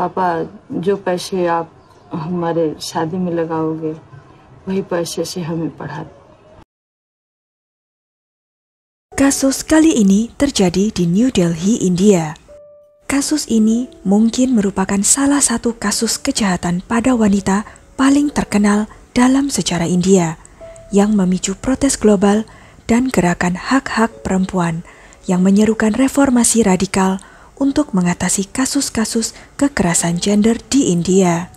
पापा जो पैसे आप हमारे शादी में लगाओगे वही पैसे से हमें पढ़ा. Kasus kali ini terjadi di New Delhi, India. Kasus ini mungkin merupakan salah satu kasus kejahatan pada wanita paling terkenal dalam sejarah India yang memicu protes global dan gerakan hak-hak perempuan yang menyerukan reformasi radikal untuk mengatasi kasus-kasus kekerasan gender di India.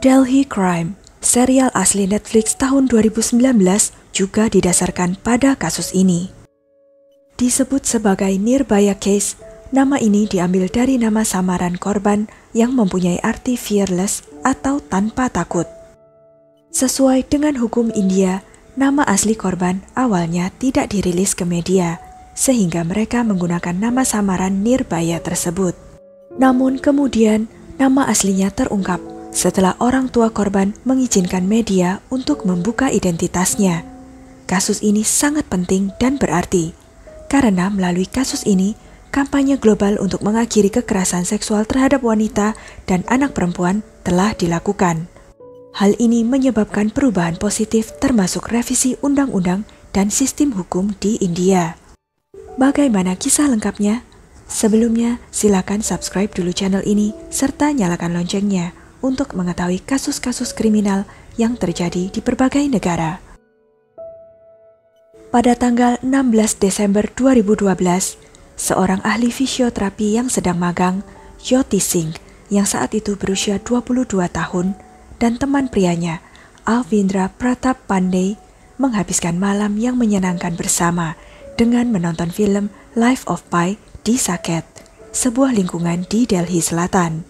Delhi Crime, serial asli Netflix tahun 2019 juga didasarkan pada kasus ini. Disebut sebagai Nirbhaya Case, nama ini diambil dari nama samaran korban yang mempunyai arti fearless atau tanpa takut. Sesuai dengan hukum India, nama asli korban awalnya tidak dirilis ke media, sehingga mereka menggunakan nama samaran Nirbhaya tersebut. Namun kemudian, nama aslinya terungkap setelah orang tua korban mengizinkan media untuk membuka identitasnya. Kasus ini sangat penting dan berarti, karena melalui kasus ini, kampanye global untuk mengakhiri kekerasan seksual terhadap wanita dan anak perempuan telah dilakukan. Hal ini menyebabkan perubahan positif termasuk revisi undang-undang dan sistem hukum di India. Bagaimana kisah lengkapnya? Sebelumnya, silakan subscribe dulu channel ini serta nyalakan loncengnya untuk mengetahui kasus-kasus kriminal yang terjadi di berbagai negara. Pada tanggal 16 Desember 2012, seorang ahli fisioterapi yang sedang magang, Jyoti Singh, yang saat itu berusia 22 tahun, dan teman prianya, Avindra Pratap Pandey, menghabiskan malam yang menyenangkan bersama dengan menonton film Life of Pi di Saket, sebuah lingkungan di Delhi Selatan.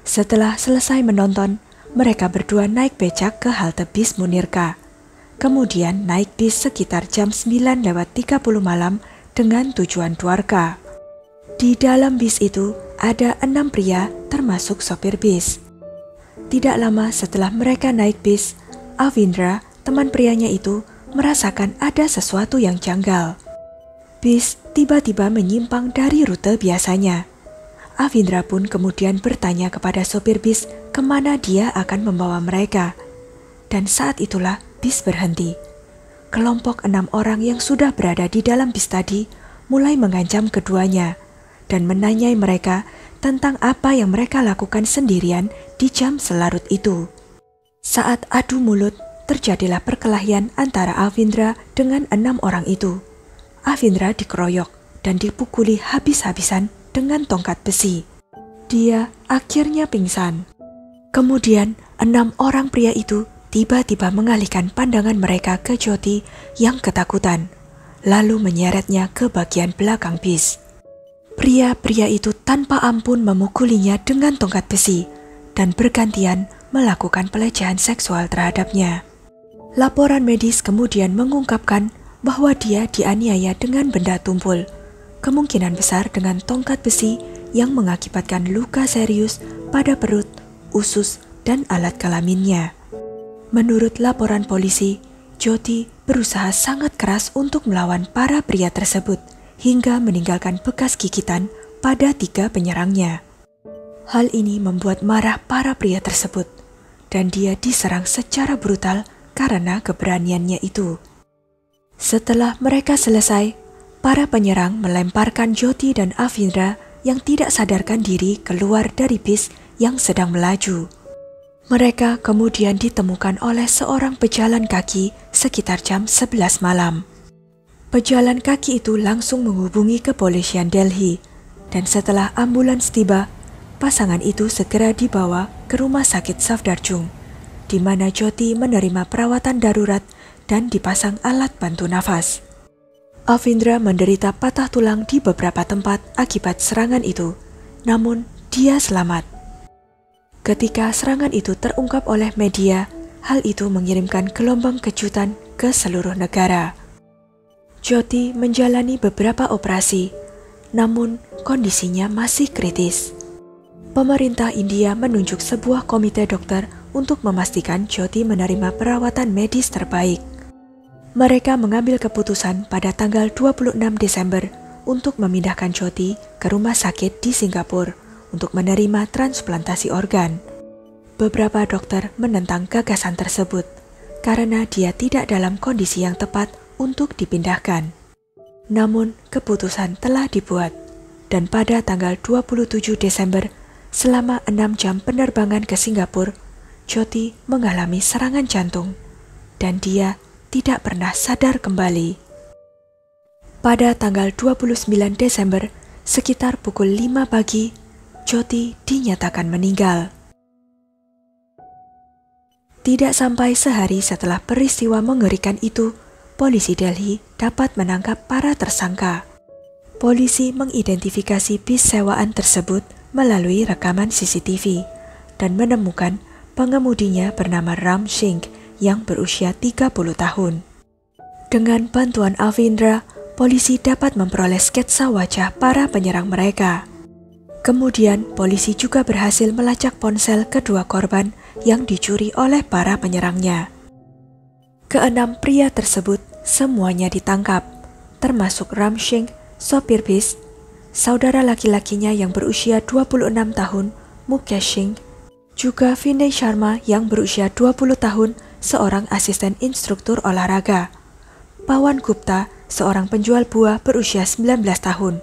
Setelah selesai menonton, mereka berdua naik becak ke halte bis Munirka. Kemudian naik bis sekitar jam 9:30 malam dengan tujuan Dwarka. Di dalam bis itu ada 6 pria termasuk sopir bis. Tidak lama setelah mereka naik bis, Avindra, teman prianya itu, merasakan ada sesuatu yang janggal. Bis tiba-tiba menyimpang dari rute biasanya. Avindra pun kemudian bertanya kepada sopir bis kemana dia akan membawa mereka. Dan saat itulah bis berhenti. Kelompok 6 orang yang sudah berada di dalam bis tadi mulai mengancam keduanya dan menanyai mereka tentang apa yang mereka lakukan sendirian di jam selarut itu. Saat adu mulut, terjadilah perkelahian antara Avindra dengan 6 orang itu. Avindra dikeroyok dan dipukuli habis-habisan dengan tongkat besi. Dia akhirnya pingsan. Kemudian 6 orang pria itu tiba-tiba mengalihkan pandangan mereka ke Jyoti yang ketakutan, lalu menyeretnya ke bagian belakang bis. Pria-pria itu tanpa ampun memukulinya dengan tongkat besi dan bergantian melakukan pelecehan seksual terhadapnya. Laporan medis kemudian mengungkapkan bahwa dia dianiaya dengan benda tumpul, kemungkinan besar dengan tongkat besi yang mengakibatkan luka serius pada perut, usus, dan alat kelaminnya. Menurut laporan polisi, Jyoti berusaha sangat keras untuk melawan para pria tersebut hingga meninggalkan bekas gigitan pada 3 penyerangnya. Hal ini membuat marah para pria tersebut dan dia diserang secara brutal karena keberaniannya itu. Setelah mereka selesai, para penyerang melemparkan Jyoti dan Avindra yang tidak sadarkan diri keluar dari bis yang sedang melaju. Mereka kemudian ditemukan oleh seorang pejalan kaki sekitar jam 11 malam. Pejalan kaki itu langsung menghubungi kepolisian Delhi, dan setelah ambulans tiba, pasangan itu segera dibawa ke rumah sakit Safdarjung, di mana Jyoti menerima perawatan darurat dan dipasang alat bantu nafas. Avindra menderita patah tulang di beberapa tempat akibat serangan itu, namun dia selamat. Ketika serangan itu terungkap oleh media, hal itu mengirimkan gelombang kejutan ke seluruh negara. Jyoti menjalani beberapa operasi, namun kondisinya masih kritis. Pemerintah India menunjuk sebuah komite dokter untuk memastikan Jyoti menerima perawatan medis terbaik. Mereka mengambil keputusan pada tanggal 26 Desember untuk memindahkan Jyoti ke rumah sakit di Singapura untuk menerima transplantasi organ. Beberapa dokter menentang gagasan tersebut karena dia tidak dalam kondisi yang tepat untuk dipindahkan. Namun, keputusan telah dibuat, dan pada tanggal 27 Desember, selama 6 jam penerbangan ke Singapura, Jyoti mengalami serangan jantung, dan dia tidak pernah sadar kembali. Pada tanggal 29 Desember, sekitar pukul 5 pagi, Jyoti dinyatakan meninggal. Tidak sampai sehari setelah peristiwa mengerikan itu, polisi Delhi dapat menangkap para tersangka. Polisi mengidentifikasi bis sewaan tersebut melalui rekaman CCTV dan menemukan pengemudinya bernama Ram Singh yang berusia 30 tahun. Dengan bantuan Avindra, polisi dapat memperoleh sketsa wajah para penyerang mereka. Kemudian, polisi juga berhasil melacak ponsel kedua korban yang dicuri oleh para penyerangnya. Keenam pria tersebut semuanya ditangkap, termasuk Ram Singh, sopir bis, saudara laki-lakinya yang berusia 26 tahun, Mukesh Singh, juga Vinay Sharma yang berusia 20 tahun, seorang asisten instruktur olahraga, Pawan Gupta, seorang penjual buah berusia 19 tahun,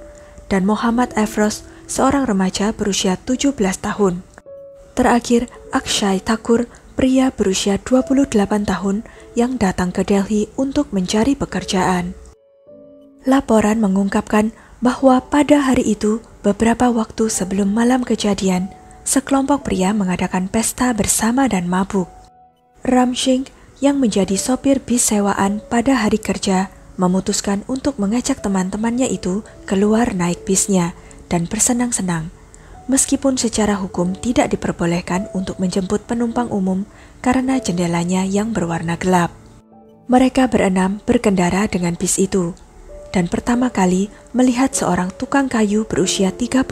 dan Muhammad Afroz, seorang remaja berusia 17 tahun. Terakhir, Akshay Thakur, pria berusia 28 tahun yang datang ke Delhi untuk mencari pekerjaan. Laporan mengungkapkan bahwa pada hari itu, beberapa waktu sebelum malam kejadian, sekelompok pria mengadakan pesta bersama dan mabuk. Ram Singh yang menjadi sopir bis sewaan pada hari kerja memutuskan untuk mengajak teman-temannya itu keluar naik bisnya dan bersenang-senang, meskipun secara hukum tidak diperbolehkan untuk menjemput penumpang umum karena jendelanya yang berwarna gelap. Mereka berenam berkendara dengan bis itu, dan pertama kali melihat seorang tukang kayu berusia 35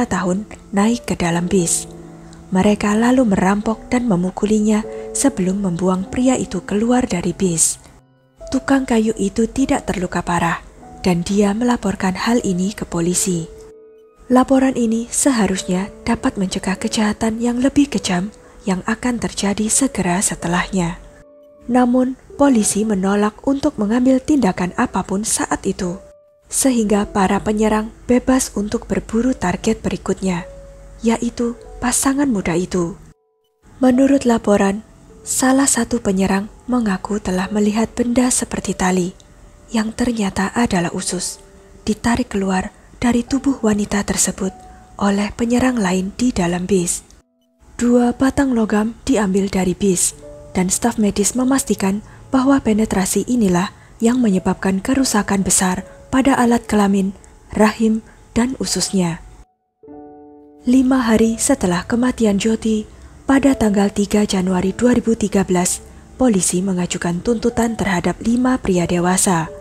tahun naik ke dalam bis. Mereka lalu merampok dan memukulinya sebelum membuang pria itu keluar dari bis. Tukang kayu itu tidak terluka parah, dan dia melaporkan hal ini ke polisi. Laporan ini seharusnya dapat mencegah kejahatan yang lebih kejam yang akan terjadi segera setelahnya. Namun, polisi menolak untuk mengambil tindakan apapun saat itu, sehingga para penyerang bebas untuk berburu target berikutnya, yaitu pasangan muda itu. Menurut laporan, salah satu penyerang mengaku telah melihat benda seperti tali, yang ternyata adalah usus, ditarik keluar dari tubuh wanita tersebut oleh penyerang lain di dalam bis. 2 batang logam diambil dari bis, dan staf medis memastikan bahwa penetrasi inilah yang menyebabkan kerusakan besar pada alat kelamin, rahim, dan ususnya. 5 hari setelah kematian Jyoti, pada tanggal 3 Januari 2013, polisi mengajukan tuntutan terhadap 5 pria dewasa.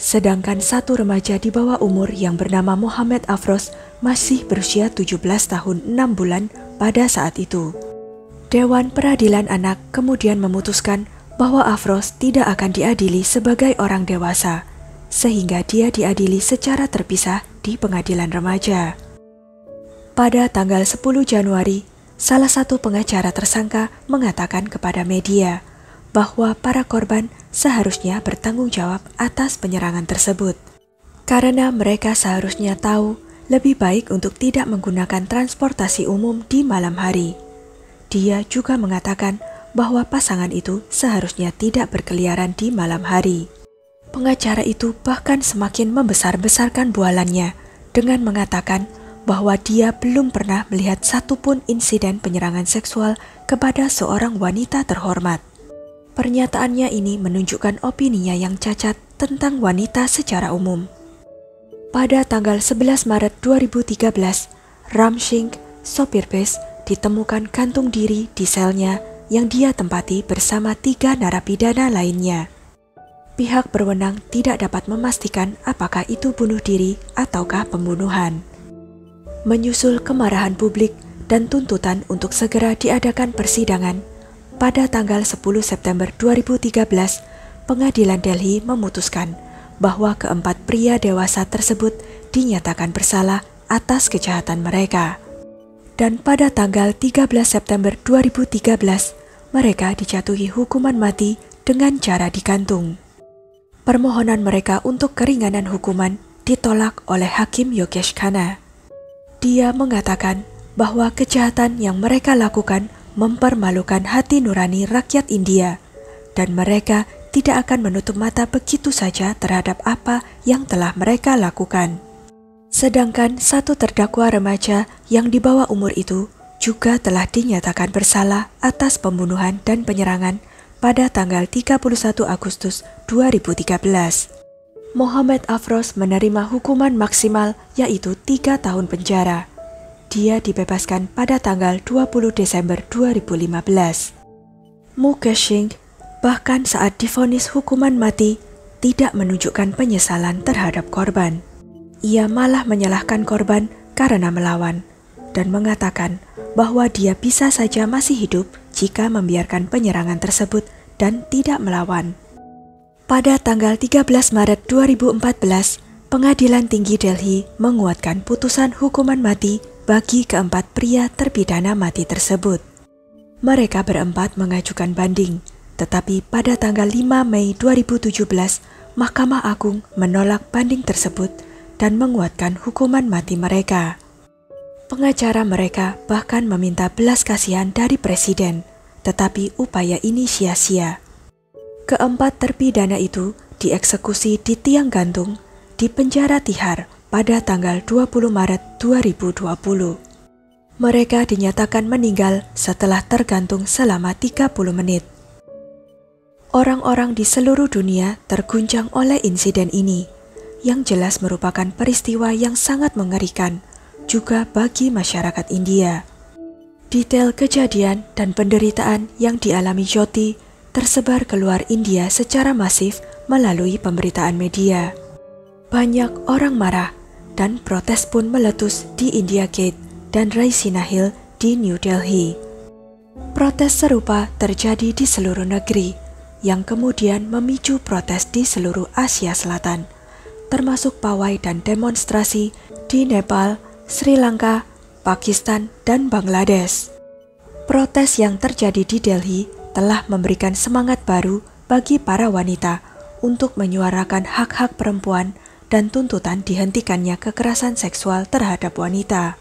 Sedangkan 1 remaja di bawah umur yang bernama Muhammad Afroz masih berusia 17 tahun 6 bulan pada saat itu. Dewan Peradilan Anak kemudian memutuskan bahwa Afroz tidak akan diadili sebagai orang dewasa, sehingga dia diadili secara terpisah di pengadilan remaja. Pada tanggal 10 Januari, salah satu pengacara tersangka mengatakan kepada media bahwa para korban seharusnya bertanggung jawab atas penyerangan tersebut, karena mereka seharusnya tahu lebih baik untuk tidak menggunakan transportasi umum di malam hari. Dia juga mengatakan bahwa pasangan itu seharusnya tidak berkeliaran di malam hari. Pengacara itu bahkan semakin membesar-besarkan bualannya dengan mengatakan bahwa dia belum pernah melihat satupun insiden penyerangan seksual kepada seorang wanita terhormat. Pernyataannya ini menunjukkan opininya yang cacat tentang wanita secara umum. Pada tanggal 11 Maret 2013, Ram Singh, sopir bus, ditemukan gantung diri di selnya yang dia tempati bersama 3 narapidana lainnya. Pihak berwenang tidak dapat memastikan apakah itu bunuh diri ataukah pembunuhan. Menyusul kemarahan publik dan tuntutan untuk segera diadakan persidangan, pada tanggal 10 September 2013, Pengadilan Delhi memutuskan bahwa keempat pria dewasa tersebut dinyatakan bersalah atas kejahatan mereka. dan pada tanggal 13 September 2013 mereka dijatuhi hukuman mati dengan cara digantung. Permohonan mereka untuk keringanan hukuman ditolak oleh Hakim Yogesh Khanna. Dia mengatakan bahwa kejahatan yang mereka lakukan mempermalukan hati nurani rakyat India dan mereka tidak akan menutup mata begitu saja terhadap apa yang telah mereka lakukan. Sedangkan satu terdakwa remaja yang di bawah umur itu juga telah dinyatakan bersalah atas pembunuhan dan penyerangan pada tanggal 31 Agustus 2013. Mohammad Afroz menerima hukuman maksimal yaitu 3 tahun penjara. Dia dibebaskan pada tanggal 20 Desember 2015. Mukesh Singh bahkan saat divonis hukuman mati tidak menunjukkan penyesalan terhadap korban. Ia malah menyalahkan korban karena melawan dan mengatakan bahwa dia bisa saja masih hidup jika membiarkan penyerangan tersebut dan tidak melawan. Pada tanggal 13 Maret 2014, Pengadilan Tinggi Delhi menguatkan putusan hukuman mati bagi keempat pria terpidana mati tersebut. Mereka berempat mengajukan banding, tetapi pada tanggal 5 Mei 2017, Mahkamah Agung menolak banding tersebut dan menguatkan hukuman mati mereka. Pengacara mereka bahkan meminta belas kasihan dari Presiden, tetapi upaya ini sia-sia. Keempat terpidana itu dieksekusi di tiang gantung di penjara Tihar pada tanggal 20 Maret 2020. Mereka dinyatakan meninggal setelah tergantung selama 30 menit. Orang-orang di seluruh dunia terguncang oleh insiden ini, yang jelas merupakan peristiwa yang sangat mengerikan juga bagi masyarakat India. Detail kejadian dan penderitaan yang dialami Jyoti tersebar keluar India secara masif melalui pemberitaan media. Banyak orang marah dan protes pun meletus di India Gate dan Raisina Hill di New Delhi. Protes serupa terjadi di seluruh negeri, yang kemudian memicu protes di seluruh Asia Selatan, termasuk pawai dan demonstrasi di Nepal, Sri Lanka, Pakistan, dan Bangladesh. Protes yang terjadi di Delhi telah memberikan semangat baru bagi para wanita untuk menyuarakan hak-hak perempuan dan tuntutan dihentikannya kekerasan seksual terhadap wanita.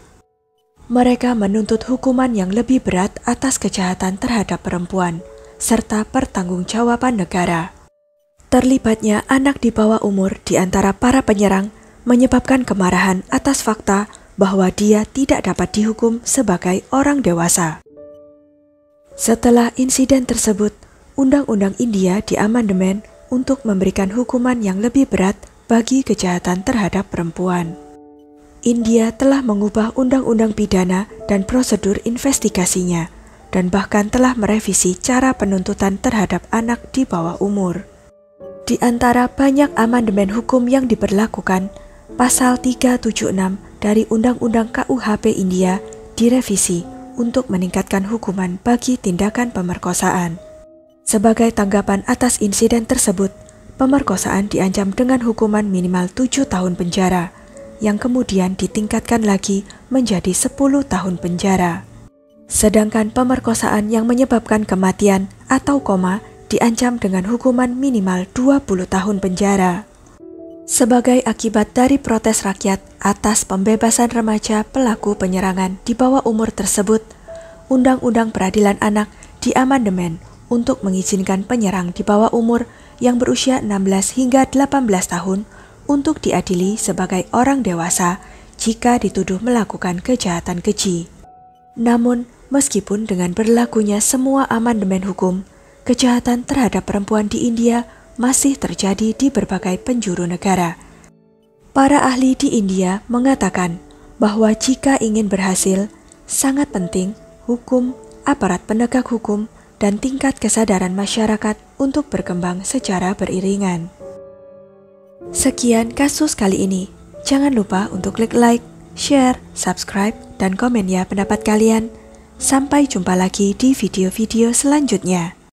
Mereka menuntut hukuman yang lebih berat atas kejahatan terhadap perempuan, serta pertanggungjawaban negara. Terlibatnya anak di bawah umur di antara para penyerang menyebabkan kemarahan atas fakta bahwa dia tidak dapat dihukum sebagai orang dewasa. Setelah insiden tersebut, Undang-Undang India diamandemen untuk memberikan hukuman yang lebih berat bagi kejahatan terhadap perempuan. India telah mengubah undang-undang pidana dan prosedur investigasinya, dan bahkan telah merevisi cara penuntutan terhadap anak di bawah umur. Di antara banyak amandemen hukum yang diberlakukan, Pasal 376 dari Undang-Undang KUHP India direvisi untuk meningkatkan hukuman bagi tindakan pemerkosaan. Sebagai tanggapan atas insiden tersebut, pemerkosaan diancam dengan hukuman minimal 7 tahun penjara, yang kemudian ditingkatkan lagi menjadi 10 tahun penjara. Sedangkan pemerkosaan yang menyebabkan kematian atau koma diancam dengan hukuman minimal 20 tahun penjara. Sebagai akibat dari protes rakyat atas pembebasan remaja pelaku penyerangan di bawah umur tersebut, Undang-Undang Peradilan Anak diamandemen untuk mengizinkan penyerang di bawah umur yang berusia 16 hingga 18 tahun untuk diadili sebagai orang dewasa jika dituduh melakukan kejahatan keji. Namun, meskipun dengan berlakunya semua amandemen hukum, kejahatan terhadap perempuan di India masih terjadi di berbagai penjuru negara. Para ahli di India mengatakan bahwa jika ingin berhasil, sangat penting hukum, aparat penegak hukum, dan tingkat kesadaran masyarakat untuk berkembang secara beriringan. Sekian kasus kali ini. Jangan lupa untuk klik like, share, subscribe, dan komen ya pendapat kalian. Sampai jumpa lagi di video-video selanjutnya.